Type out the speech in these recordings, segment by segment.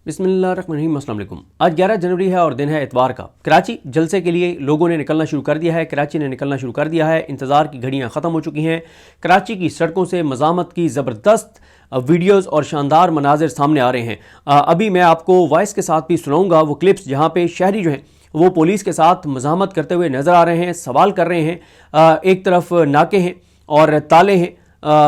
बिस्मिल्लाहिर्रहमानिर्रहीम। अस्सलाम वालेकुम। आज 11 जनवरी है और दिन है इतवार का। कराची जलसे के लिए लोगों ने निकलना शुरू कर दिया है। कराची ने निकलना शुरू कर दिया है। इंतज़ार की घड़ियां ख़त्म हो चुकी हैं। कराची की सड़कों से मज़ामत की ज़बरदस्त वीडियोज़ और शानदार मनाजिर सामने आ रहे हैं। अभी मैं आपको वॉइस के साथ भी सुनाऊँगा वो क्लिप्स जहाँ पर शहरी जो हैं वो पुलिस के साथ मज़ामत करते हुए नज़र आ रहे हैं, सवाल कर रहे हैं। एक तरफ नाके हैं और ताले हैं,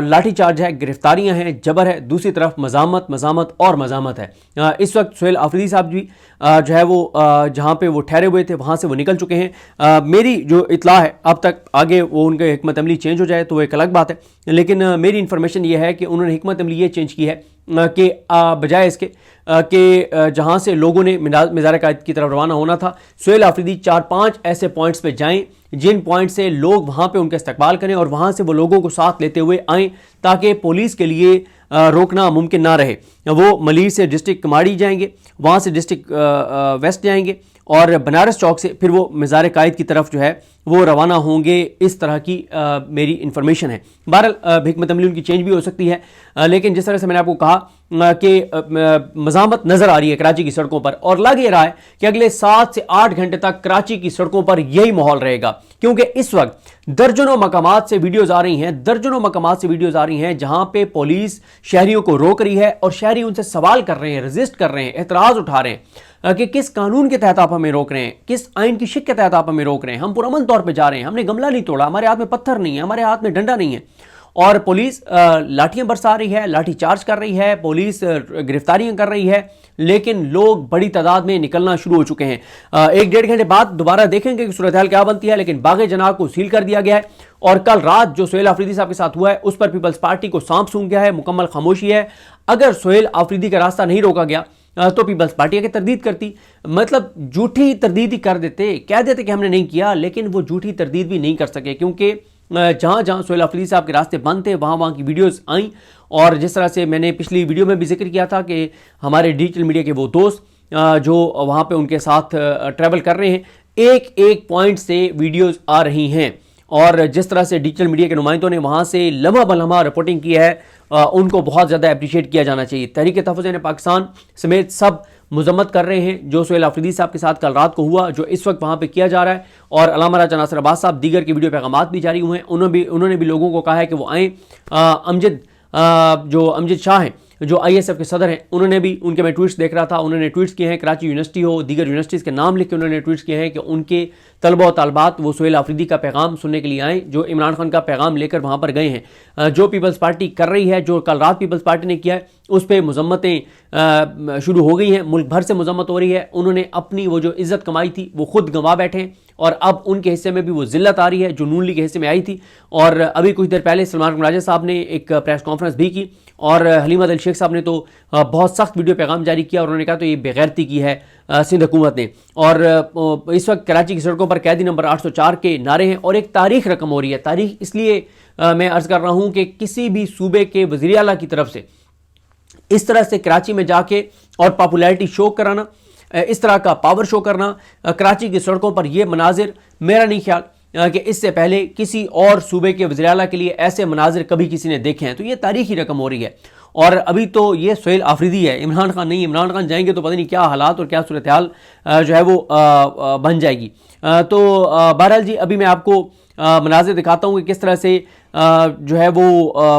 लाठीचार्ज है, गिरफ्तारियां हैं, जबर है, दूसरी तरफ मज़ामत और मज़ामत है। इस वक्त सोहेल आफरीदी साहब भी जो है वो जहाँ पे वो ठहरे हुए थे वहाँ से वो निकल चुके हैं। मेरी जो इतला है, अब तक आगे वो उनके हिकमत अमली चेंज हो जाए तो वो एक अलग बात है, लेकिन मेरी इन्फॉर्मेशन ये है कि उन्होंने हिकमत अमली ये चेंज की है कि बजाय इसके कि जहाँ से लोगों ने मज़ार कायद की तरफ रवाना होना था, सोहेल आफरीदी 4-5 ऐसे पॉइंट्स पे जाएं जिन पॉइंट से लोग वहाँ पे उनका इस्तकबाल करें और वहाँ से वो लोगों को साथ लेते हुए आएँ ताकि पुलिस के लिए रोकना मुमकिन ना रहे। वो मलिर से डिस्ट्रिक्ट कमाड़ी जाएंगे, वहाँ से डिस्ट्रिक्ट वेस्ट जाएंगे और बनारस चौक से फिर वो मज़ार कायद की तरफ जो है वो रवाना होंगे। इस तरह की मेरी इन्फॉर्मेशन है। बहरहाल हिकमत अमली उनकी चेंज भी हो सकती है, लेकिन जिस तरह से मैंने आपको कहा कि मज़ामत नज़र आ रही है कराची की सड़कों पर और लग ये रहा है कि अगले 7 से 8 घंटे तक कराची की सड़कों पर यही माहौल रहेगा, क्योंकि इस वक्त दर्जनों मकामात से वीडियोज़ आ रही हैं जहां पे पुलिस शहरियों को रोक रही है और शहरी उनसे सवाल कर रहे हैं, रजिस्ट कर रहे हैं, एतराज़ उठा रहे हैं कि किस कानून के तहत आप हमें रोक रहे हैं, किस आइन की शिक के तहत आप हमें रोक रहे हैं। हम पुरअमन तौर पे जा रहे हैं, हमने गमला नहीं तोड़ा, हमारे हाथ में पत्थर नहीं है, हमारे हाथ में डंडा नहीं है। और पुलिस लाठियां बरसा रही है, लाठी चार्ज कर रही है, पुलिस गिरफ्तारियां कर रही है, लेकिन लोग बड़ी तादाद में निकलना शुरू हो चुके हैं। 1-1.5 घंटे बाद दोबारा देखेंगे कि सूरत हाल क्या बनती है, लेकिन बागे जनाह को सील कर दिया गया है। और कल रात जो सोहेल आफरीदी साहब के साथ हुआ है उस पर पीपल्स पार्टी को सांप सूंघ गया है, मुकम्मल खामोशी है। अगर सोहेल आफरीदी का रास्ता नहीं रोका गया तो पीपल्स पार्टी की तरदीद करती, मतलब झूठी तरदीद ही कर देते, कह देते कि हमने नहीं किया, लेकिन वो झूठी तरदीद भी नहीं कर सके, क्योंकि जहाँ जहाँ सोहेल आफरीदी साहब के रास्ते बंद थे वहाँ की वीडियोस आई। और जिस तरह से मैंने पिछली वीडियो में भी जिक्र किया था कि हमारे डिजिटल मीडिया के वो दोस्त जो वहाँ पे उनके साथ ट्रैवल कर रहे हैं, एक एक पॉइंट से वीडियोस आ रही हैं। और जिस तरह से डिजिटल मीडिया के नुमाइंदों ने वहाँ से लम्हा बलम्हा रिपोर्टिंग की है, उनको बहुत ज़्यादा अप्रिशिएट किया जाना चाहिए। तहरीक तहफ़्फ़ुज़ पाकिस्तान समेत सब मजम्मत कर रहे हैं जो सोहेल आफरीदी साहब के साथ कल रात को हुआ, जो इस वक्त वहाँ पे किया जा रहा है। और अल्लामा राजा नासिर अब्बास साहब दीगर के वीडियो पैगामात भी जारी हुए हैं। उन्होंने भी लोगों को कहा है कि वो आएँ। अमजद शाह हैं जो ISF के सदर हैं, उन्होंने भी, उनके मैं ट्वीट्स देख रहा था, उन्होंने ट्वीट्स किए हैं, कराची यूनिवर्सिटी हो, दीगर यूनिवर्सिटीज़ के नाम लिख के उन्होंने ट्वीट्स किए हैं कि उनके तलबा और तालबात वो सोहेल आफरीदी का पैगाम सुनने के लिए आएँ, जो इमरान खान का पैगाम लेकर वहाँ पर गए हैं। जो पीपल्स पार्टी कर रही है, जो कल रात पीपल्स पार्टी ने किया है, उस पर मजम्मतें शुरू हो गई हैं, मुल्क भर से मजम्मत हो रही है। उन्होंने अपनी वो जो इज़्ज़त कमाई थी वो खुद गंवा बैठे हैं और अब उनके हिस्से में भी वो जिल्लत आ रही है जो नून लीग के हिस्से में आई थी। और अभी कुछ देर पहले सलमान राजा साहब ने एक प्रेस कॉन्फ्रेंस भी की और हलीमा अल शेख साहब ने तो बहुत सख्त वीडियो पैगाम जारी किया और उन्होंने कहा तो ये बेगैरती की है सिंध हुकूमत ने। और इस वक्त कराची की सड़कों पर कैदी नंबर 804 के नारे हैं और एक तारीख रकम हो रही है। तारीख इसलिए मैं अर्ज़ कर रहा हूँ कि किसी भी सूबे के वज़ीर आला की तरफ से इस तरह से कराची में जाके और पॉपुलैरिटी शो कराना, इस तरह का पावर शो करना कराची की सड़कों पर, यह मनाजिर मेरा नहीं ख्याल कि इससे पहले किसी और सूबे के वज़ीर आला के लिए ऐसे मनाजिर कभी किसी ने देखे हैं। तो ये तारीखी रकम हो रही है। और अभी तो ये सोहेल आफरीदी है, इमरान खान नहीं। इमरान खान जाएंगे तो पता नहीं क्या हालात और क्या सूरत हाल जो है वो बन जाएगी। तो बहरहाल जी, अभी मैं आपको मनाजिर दिखाता हूँ कि किस तरह से जो है वो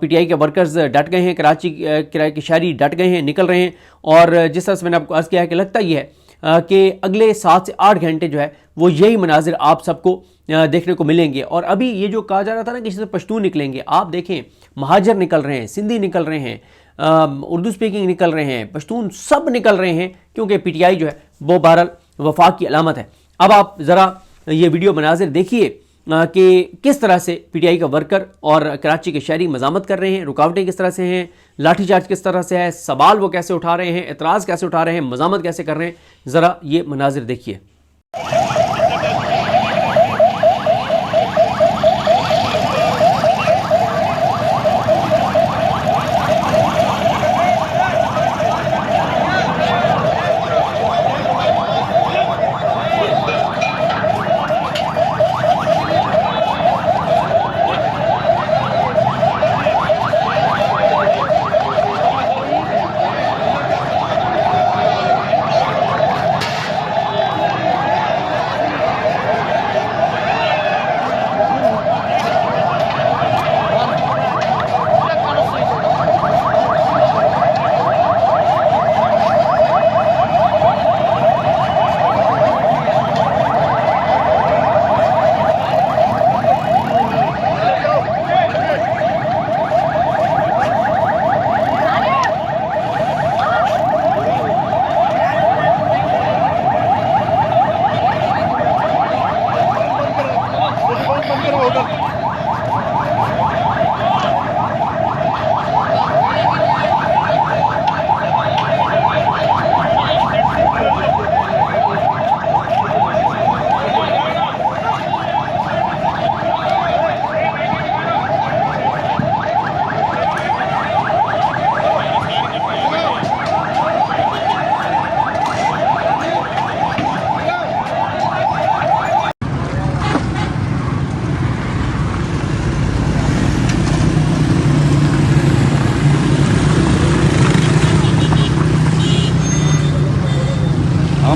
PTI के वर्कर्स डट गए हैं, कराची के शहरी डट गए हैं, निकल रहे हैं। और जिस तरह से मैंने आपको अर्ज़ किया है कि लगता ही है कि अगले 7 से 8 घंटे जो है वो यही मनाजिर आप सबको देखने को मिलेंगे। और अभी ये जो कहा जा रहा था ना कि इससे पश्तून निकलेंगे, आप देखें महाजर निकल रहे हैं, सिंधी निकल रहे हैं, उर्दू स्पीकिंग निकल रहे हैं, पश्तून सब निकल रहे हैं, क्योंकि PTI जो है वो बहरहाल वफाक की अलामत है। अब आप ज़रा ये वीडियो मनाजिर देखिए कि किस तरह से PTI का वर्कर और कराची के शहरी मज़ामत कर रहे हैं, रुकावटें किस तरह से हैं, लाठीचार्ज किस तरह से है, सवाल वो कैसे उठा रहे हैं, एतराज़ कैसे उठा रहे हैं, मज़ामत कैसे कर रहे हैं। ज़रा ये मनाजिर देखिए।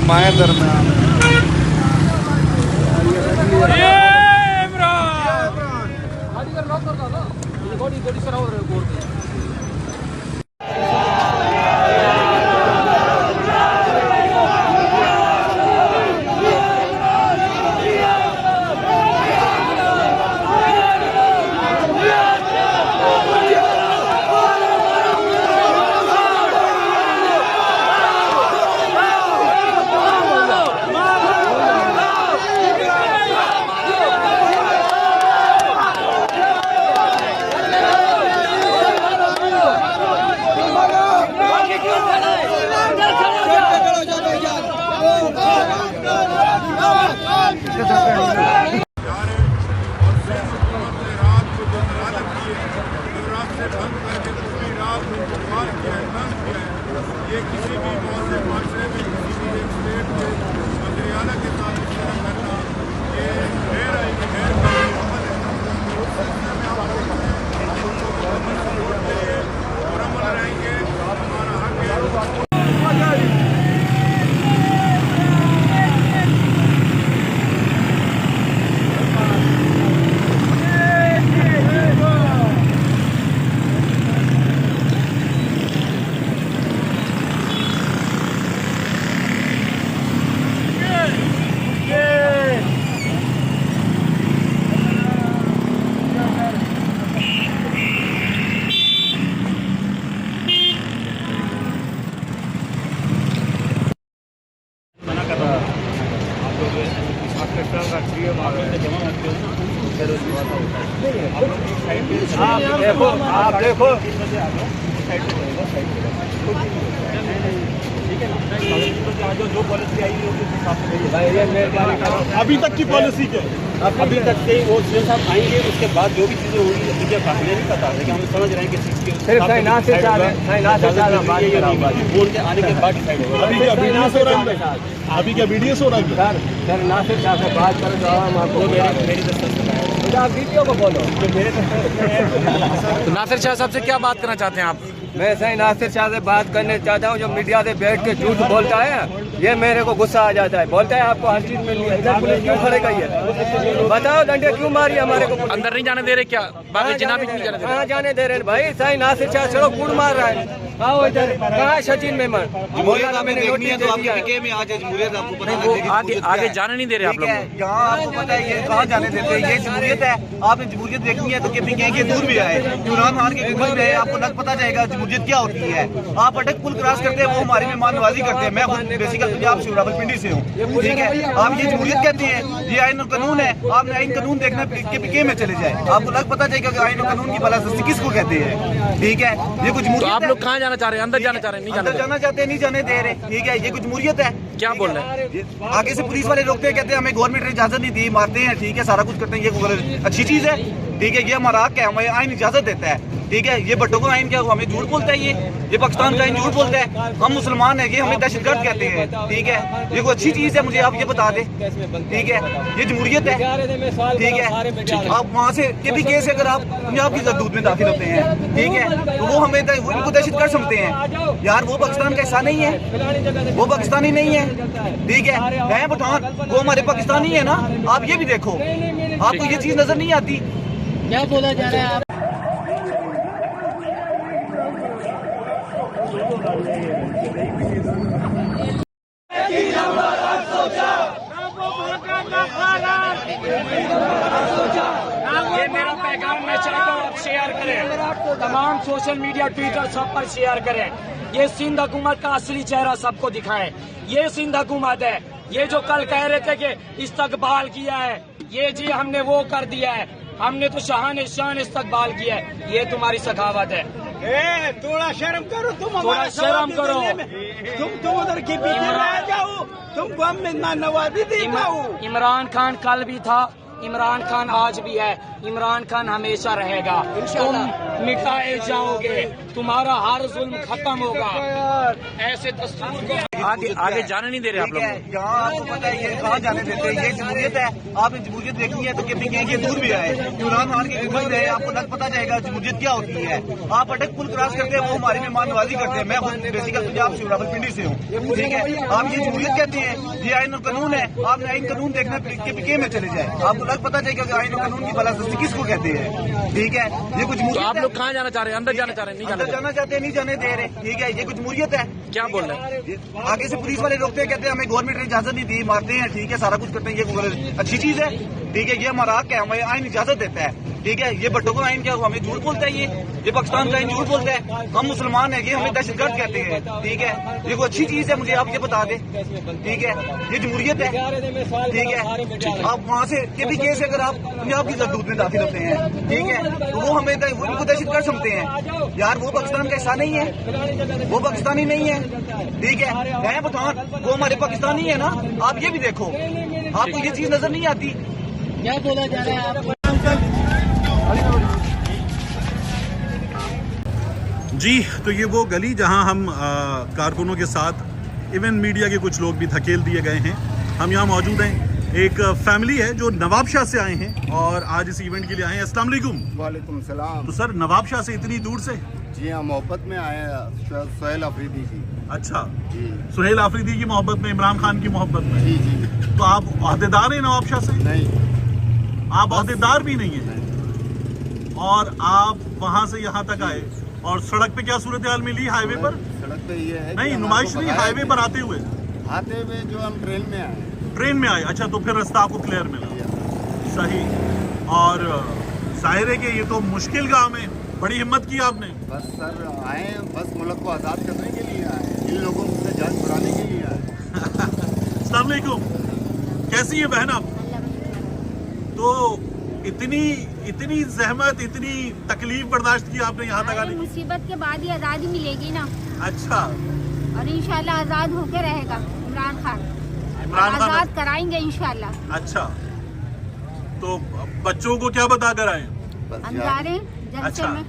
हम आए दरम्यान। ये किसी भी मौके माशरे में किसी भी एक स्टेट के मंत्रियाला के साथ इस तरह करना ये गैर कानूनी अमल है। उस सिलसिले में आप देखते हैं और अमल रहेंगे, हमारा हक है। आप देखो जो पॉलिसी आई अभी तक की पॉलिसी के अभी तक से वो सीएम साहब आएंगे, उसके बाद जो भी चीजें होंगी मुझे नहीं पता, लेकिन हम समझ रहे हैं कि बोल के आने के बाद डिसाइड होगा। अभी क्या वीडियो हो रहा है सर? नासिर साहब से बात करें तो हम आपको मेरी दस्तखत आप वीडियो को बोलो तो मेरे तो नासिर शाह साहब से क्या बात करना चाहते हैं आप? मैं सही नासिर शाह से बात करने चाहता हूँ। जो मीडिया से बैठ के झूठ बोलता है ये मेरे को गुस्सा आ जाता है। बोलता है आपको हर चीज मिली है, इधर पुलिस क्यों खड़े गई है? बताओ डंडे क्यों मारी हमारे को? अंदर नहीं जाने दे रहे क्या? बाकी जिना भी नहीं जाने दे रहे? कहाँ जाने दे रहे हैं भाई? सही नासिर शाह चलो कूड़ मार रहा है। हाँ इधर कहाँ सचिन मेमन आगे जाने नहीं दे रहे आप लोग? यहाँ आपको पता है ये कहाँ जाने देते हैं? ये जमहूरियत है। आपने जमहूरियत देखनी है तो केपीके के दूर भी आए, इमरान खान के गुगल में आपको लग पता जाएगा जमहूरियत क्या होती है। आप अटक पुल क्रॉस करते हैं, वो हमारी मेहमान नवाजी करते हैं। मैं खुद बेसिकल पंजाब से रावलपिंडी से हूँ, ठीक है। आप ये जमहूरियत कहते हैं, ये आईन और कानून है। आपने आईन कानून देखना केपीके में चले जाए, आपको लग पता जाएगा कि आईन और कानून की बलादस्ती किसको कहते हैं, ठीक है। ये कुछ तो आप लोग कहाँ जाना चाह रहे हैं? अंदर जाना चाह रहे हैं? नहीं जाना चाहते, नहीं जाने दे रहे, ठीक है। ये कुछ जमहूरियत है। क्या बोल रहे हैं? आगे से पुलिस वाले रोकते हैं, कहते हैं हमें गवर्नमेंट ने इजाजत नहीं दी, मारते हैं, ठीक है, सारा कुछ करते हैं। ये अच्छी चीज है, ठीक है। ये हमारा हक है, हमें आईन इजाजत देता है, ठीक है। ये भट्टो का आईन क्या हमें झूठ बोलता है? ये पाकिस्तान का आईन झूठ बोलता है। हम मुसलमान है, ये हमें दहशतगर्द कहते हैं, ठीक है। ये कोई अच्छी चीज है, मुझे आप ये बता दें, ठीक है। ये जमहूरियत है, ठीक है। आप वहाँ से के भी केस अगर आप पंजाब की जदूद में दाखिल होते हैं, ठीक है, तो वो हमें इनको दहशतगर्द समझते हैं। यार वो पाकिस्तान का हिस्सा नहीं है, वो पाकिस्तानी नहीं है, ठीक है। मैं पठान, वो हमारे पाकिस्तानी है ना। आप ये भी देखो, आपको ये चीज नजर नहीं आती? क्या बोला जा रहा है आप? ये मेरा पैगाम मैं चाहता हूँ आप शेयर करें, तमाम सोशल मीडिया ट्विटर सब पर शेयर करें। ये सिंध हुकूमत का असली चेहरा सबको दिखाएं। ये सिंध हुकूमत है, ये जो कल कह रहे थे कि इस्तकबाल किया है, ये जी हमने वो कर दिया है, हमने तो शान इस्तकबाल किया है। ये तुम्हारी सखावत है। थोड़ा शर्म करो, तुम थोड़ा शर्म करो। तुम उधर की पीछे रह जाओ, तुमको हम मेहमान नवाजी दिखाओ। इमरान खान कल भी था, इमरान खान आज भी है, इमरान खान हमेशा रहेगा। तुम मिटाए जाओगे, तुम्हारा हर जुल्म खत्म होगा। ऐसे दस्तूर को आगे जाने नहीं दे रहे आप ठीक है, लोग। यहाँ आपको पता है ये कहाँ जाने देते हैं, ये जमहूरियत है। आपने जमहूरियत देखनी है तो KPK के दूर भी आए, इमरान खान की हुकूमत है, आपको लग पता जाएगा जमहूरियत क्या होती है। आप अटक पुल क्रॉस करते हैं, वो हमारी मेहमान नवाजी करते हैं। मैं बेसिकल पंजाब से रावलपिंडी से हूँ, ठीक है। आप ये जमहूरियत कहते हैं, ये आईन और कानून है। आपने आईन कानून देखना KPK में चले जाए, आपको लग पता जाएगा कि आईन और कानून की बलादस्ती किसको कहते हैं, ठीक है। ये कुछ तो आप लोग कहाँ जाना चाह रहे हैं? अंदर जाना चाह रहे हैं? नहीं अंदर जाना चाहते हैं, नहीं जाने दे रहे, ठीक है। ये कुछ जमहूरियत है। क्या बोल रहे हैं? आगे से पुलिस वाले रोकते हैं, कहते हैं हमें गवर्नमेंट ने इजाजत नहीं दी, मारते हैं, ठीक है, सारा कुछ करते हैं। ये अच्छी चीज है, ठीक है। ये हमारा हक है, हमें आईन इजाजत देता है, ठीक है। ये भट्टो का आईन क्या हुआ, हमें झूठ बोलता है, ये पाकिस्तान का आईन झूठ बोलता है। हम मुसलमान है, ये हमें दहशतगर्द कहते हैं, ठीक है। ये कोई अच्छी चीज है, मुझे आप ये बता दें, ठीक है। ये जमहूरियत है, ठीक है। आप वहाँ से KPK से अगर आप पंजाब की जरूरत में दाखिल होते हैं, ठीक है, तो वो हमें वो इनको दहशतगर्द समझते हैं। यार वो पाकिस्तान का हिस्सा नहीं है, वो पाकिस्तानी नहीं है, ठीक है पठान, वो हमारे पाकिस्तानी है ना। आप ये भी देखो, आपको ये चीज नजर नहीं आती। क्या बोला जा रहा है आप? जी, तो ये वो गली जहां हम कारकुनों के साथ इवन मीडिया के कुछ लोग भी धकेल दिए गए हैं। हम यहाँ मौजूद हैं, एक फैमिली है जो नवाबशाह से आए हैं और आज इस इवेंट के लिए आए हैं। अस्सलाम वालेकुम। वालेकुम सलाम। तो सर नवाबशाह से इतनी दूर से? जी हाँ, मोहब्बत में आए हैं सुहेल अफरीदी की। अच्छा जी, सुहेल अफरीदी की मोहब्बत में, इमरान खान की मोहब्बत में। जी जी। तो आप ओहदेदार हैं नवाबशाह से? नहीं, आप ओहदेदार भी नहीं है और आप वहाँ से यहाँ तक आए और सड़क पे क्या सूरत हाल मिली? हाईवे पर? सड़क पे ये है नहीं, कि हम नुमाइश आपको नहीं, बताया हाईवे कि पर आते हुए जो हम ट्रेन में आए। ट्रेन में आए। अच्छा, तो फिर रास्ता आपको क्लियर मिला। सही। और जाहिर है कि ये तो मुश्किल काम है, बड़ी हिम्मत की आपने। बस सर आए, बस मुल्क को आज़ाद करने के लिए आए, इन लोगों से जान छुड़ाने के लिए आए। अस्सलाम वालेकुम, कैसी है बहन आप? तो इतनी जहमत, इतनी तकलीफ बर्दाश्त की आपने यहाँ तक आने की? मुसीबत के बाद ही आज़ादी मिलेगी ना। अच्छा, और इंशाल्लाह आज़ाद होके रहेगा इमरान खान आज़ाद कराएंगे इंशाल्लाह। अच्छा, तो बच्चों को क्या बता कर आए? हम जा रहे हैं जलसे अच्छा। में,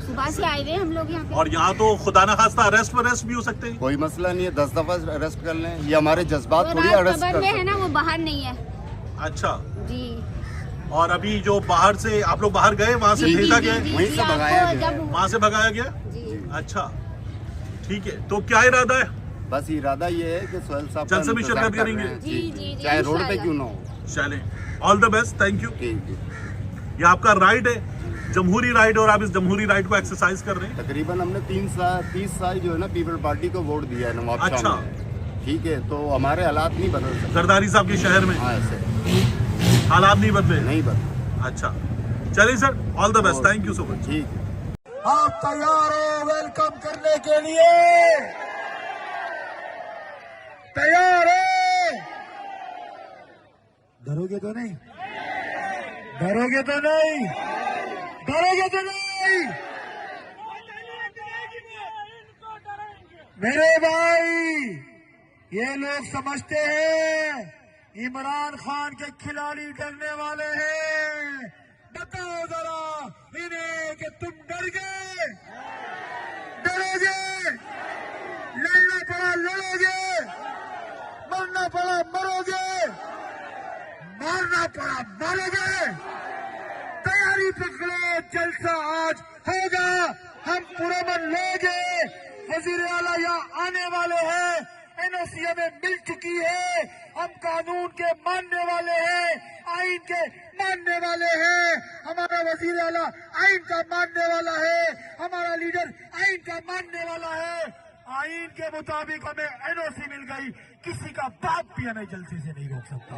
सुबह से आए हुए हम लोग यहाँ पे। और यहाँ तो खुदा न खास्ता अरेस्ट भी हो सकते हैं। कोई मसला नहीं है, 10 दफा अरेस्ट कर लें, ये हमारे जज्बात वो थोड़ी राज अरेस्ट कबर कर में है सकते। ना, वो बाहर नहीं है अच्छा, जी। और अभी जो बाहर से आप लोग बाहर गए, वहाँ से जी, भेजा जी, गया? जी, वहीं जी, से आपको भगाया गया जब- वहाँ से भगाया गया? जी। अच्छा, ठीक है। तो क्या इरादा है? बस इरादा ये है कि सोहेल साहब जलसे में इंतजार शिरकत कर रहे करेंगे? हैं। जी, जी, चाहे रोड पे इंशाल्लाह। क्यों ना हो। चलें, all the best, thank you. ठीक है। ये आपका राइट है, जमहूरी राइट, और आप इस जमहूरी राइट को एक्सरसाइज कर रहे हैं। तकरीबन हमने 30 साल जो है ना पीपल पार्टी को वोट दिया है नवाबशाह अच्छा। में, ठीक है। तो हमारे हालात नहीं बदल सकते। जरदारी साहब के शहर में हाँ, ऐसे हालात नहीं बदले? नहीं बदल। अच्छा, चलिए sir, all the best, thank you so much. ठीक है। आप तैयार हो वेलकम करने के लिए? तैयार हो? डरोगे तो नहीं? डरोगे तो नहीं? डरोगे तो नहीं? मेरे भाई, ये लोग समझते हैं इमरान खान के खिलाड़ी डरने वाले हैं। बताओ जरा इन्हें कि तुम डर गए? डरोगे? लड़ना पड़ा लड़ोगे, मरना पड़ा मरोगे, मारना पड़ा मारोगे। तैयारी पकड़ो, जलसा आज होगा, हम पुरअमन लोगे। वजीर आला यहाँ आने वाले हैं, NOC हमें मिल चुकी है, हम कानून के मानने वाले हैं, आइन के मानने वाले हैं। हमारा वजीर आला आइन का मानने वाला है, हमारा लीडर आइन का मानने वाला है। आइन के मुताबिक हमें NOC मिल गई, किसी का बाप भी हमें जलसे से नहीं रोक सकता।